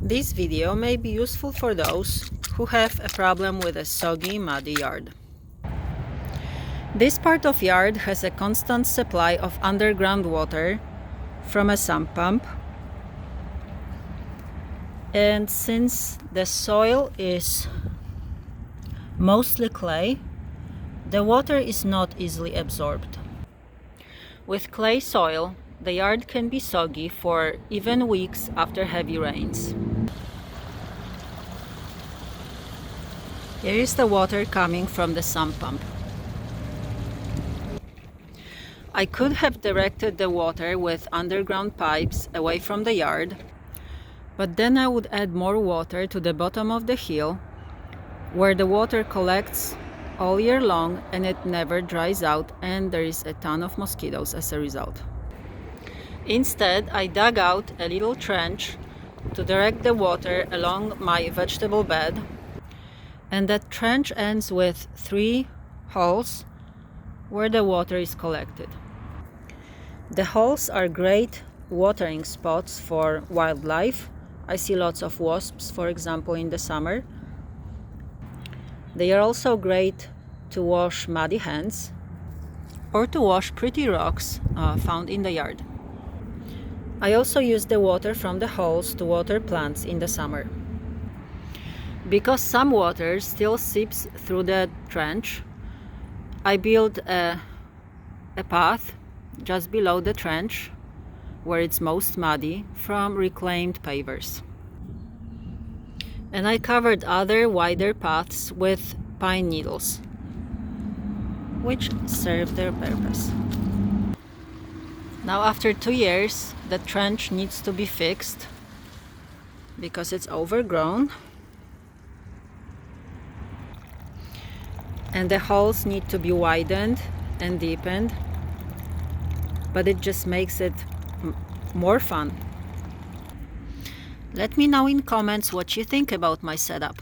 This video may be useful for those who have a problem with a soggy, muddy yard. This part of yard has a constant supply of underground water from a sump pump, and since the soil is mostly clay, the water is not easily absorbed. With clay soil, the yard can be soggy for even weeks after heavy rains. Here is the water coming from the sump pump. I could have directed the water with underground pipes away from the yard, but then I would add more water to the bottom of the hill, where the water collects all year long and it never dries out, and there is a ton of mosquitoes as a result. Instead, I dug out a little trench to direct the water along my vegetable bed, and that trench ends with 3 holes where the water is collected. The holes are great watering spots for wildlife. I see lots of wasps, for example, in the summer. They are also great to wash muddy hands or to wash pretty rocks found in the yard. I also use the water from the holes to water plants in the summer. Because some water still seeps through the trench, I built a path just below the trench, where it's most muddy, from reclaimed pavers. And I covered other wider paths with pine needles, which serve their purpose. Now, after 2 years, the trench needs to be fixed because it's overgrown, and the holes need to be widened and deepened, but it just makes it more fun. Let me know in comments what you think about my setup.